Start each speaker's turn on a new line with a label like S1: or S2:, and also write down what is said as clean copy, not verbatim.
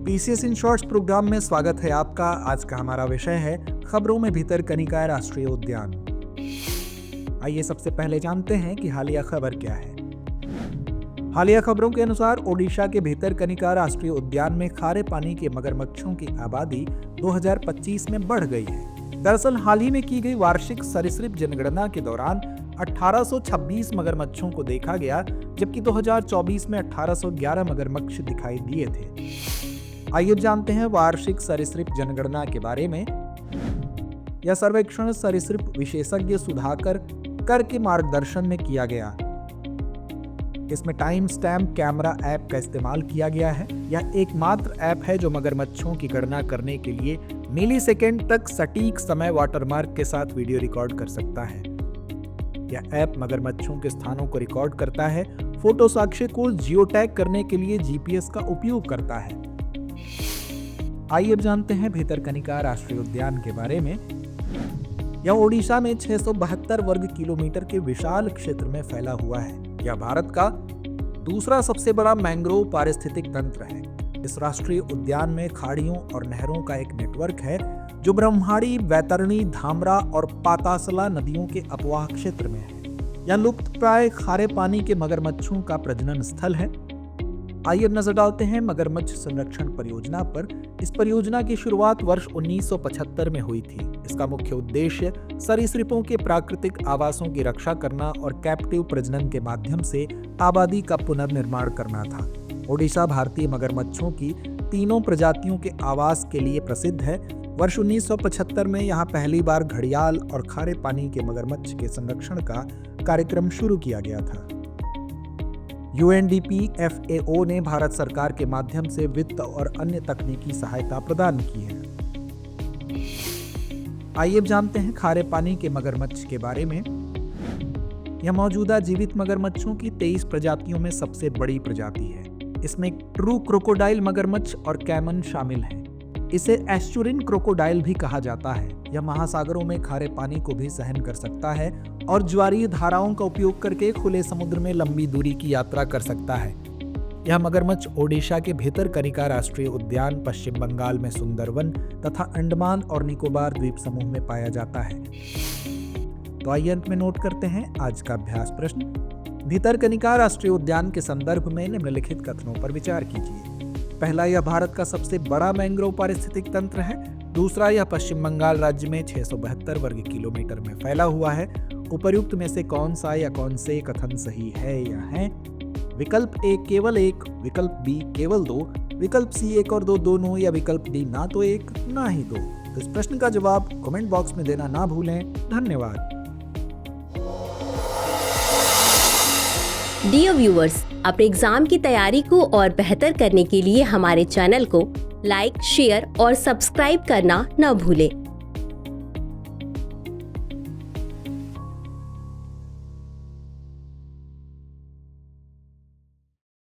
S1: PCS in shorts programme में स्वागत है आपका। आज का हमारा विषय है खबरों में भितरकनिका राष्ट्रीय उद्यान। आइए सबसे पहले जानते हैं कि हालिया खबर क्या है। हालिया खबरों के अनुसार ओडिशा के भितरकनिका राष्ट्रीय उद्यान में खारे पानी के मगरमच्छों की आबादी 2025 में बढ़ गई है। दरअसल हाल ही में की गई वार्षिक सरीसृप जनगणना के दौरान 1826 मगरमच्छों को देखा गया, जबकि 2024 में 1811 मगरमच्छ दिखाई दिए थे। आइए जानते हैं वार्षिक सरीसृप जनगणना के बारे में। यह सर्वेक्षण सरीसृप विशेषज्ञ सुधाकर कर के मार्गदर्शन में किया गया। इसमें टाइम स्टैम्प कैमरा ऐप का इस्तेमाल किया गया है। यह एकमात्र ऐप है जो मगरमच्छों की गणना करने के लिए मिलीसेकेंड तक सटीक समय वाटरमार्क के साथ वीडियो रिकॉर्ड कर सकता है। यह ऐप मगरमच्छों के स्थानों को रिकॉर्ड करता है, फोटो साक्ष्य को जियो टैग करने के लिए जीपीएस का उपयोग करता है। आइए अब जानते हैं भितरकनिका राष्ट्रीय उद्यान के बारे में। यह ओडिशा में 672 वर्ग किलोमीटर के विशाल क्षेत्र में फैला हुआ है। यह भारत का दूसरा सबसे बड़ा मैंग्रोव पारिस्थितिक तंत्र है। इस राष्ट्रीय उद्यान में खाड़ियों और नहरों का एक नेटवर्क है जो ब्रह्माणी, वैतरणी, धामरा और पातासला नदियों के अपवाह क्षेत्र में है। यह लुप्तप्राय खारे पानी के मगरमच्छों का प्रजनन स्थल है। आइए नजर डालते हैं मगरमच्छ संरक्षण परियोजना पर। इस परियोजना की शुरुआत वर्ष 1975 में हुई थी। इसका मुख्य उद्देश्य सरीसृपों के प्राकृतिक आवासों की रक्षा करना और कैप्टिव प्रजनन के माध्यम से आबादी का पुनर्निर्माण करना था। ओडिशा भारतीय मगरमच्छों की तीनों प्रजातियों के आवास के लिए प्रसिद्ध है। वर्ष 1975 में यहाँ पहली बार घड़ियाल और खारे पानी के मगरमच्छ के संरक्षण का कार्यक्रम शुरू किया गया था। यूएनडीपी FAO ने भारत सरकार के माध्यम से वित्त और अन्य तकनीकी सहायता प्रदान की है। आइए अब जानते हैं खारे पानी के मगरमच्छ के बारे में। यह मौजूदा जीवित मगरमच्छों की 23 प्रजातियों में सबसे बड़ी प्रजाति है। इसमें ट्रू क्रोकोडाइल मगरमच्छ और कैमन शामिल हैं। इसे एस्चुरिन क्रोकोडाइल भी कहा जाता है। यह महासागरों में खारे पानी को भी सहन कर सकता है और ज्वारीय धाराओं का उपयोग करके खुले समुद्र में लंबी दूरी की यात्रा कर सकता है। यह मगरमच्छ ओडिशा के भितरकनिका राष्ट्रीय उद्यान, पश्चिम बंगाल में सुंदरवन तथा अंडमान और निकोबार द्वीप समूह में पाया जाता है। तो आइए अंत में नोट करते हैं आज का अभ्यास प्रश्न। भितरकनिका राष्ट्रीय उद्यान के संदर्भ में निम्नलिखित कथनों पर विचार कीजिए। पहला, यह भारत का सबसे बड़ा मैंग्रोव पारिस्थितिक तंत्र है। दूसरा, यह पश्चिम बंगाल राज्य में 672 वर्ग किलोमीटर में फैला हुआ है। उपर्युक्त में से कौन सा या कौन से कथन सही है या है? विकल्प A केवल 1, विकल्प B केवल 2, विकल्प C 1 और 2 दोनों, या विकल्प D ना तो 1 ना ही 2। तो इस प्रश्न का जवाब कमेंट बॉक्स में देना ना भूलें। धन्यवाद।
S2: डियर व्यूअर्स, अपने एग्जाम की तैयारी को और बेहतर करने के लिए हमारे चैनल को लाइक, शेयर और सब्सक्राइब करना न भूलें।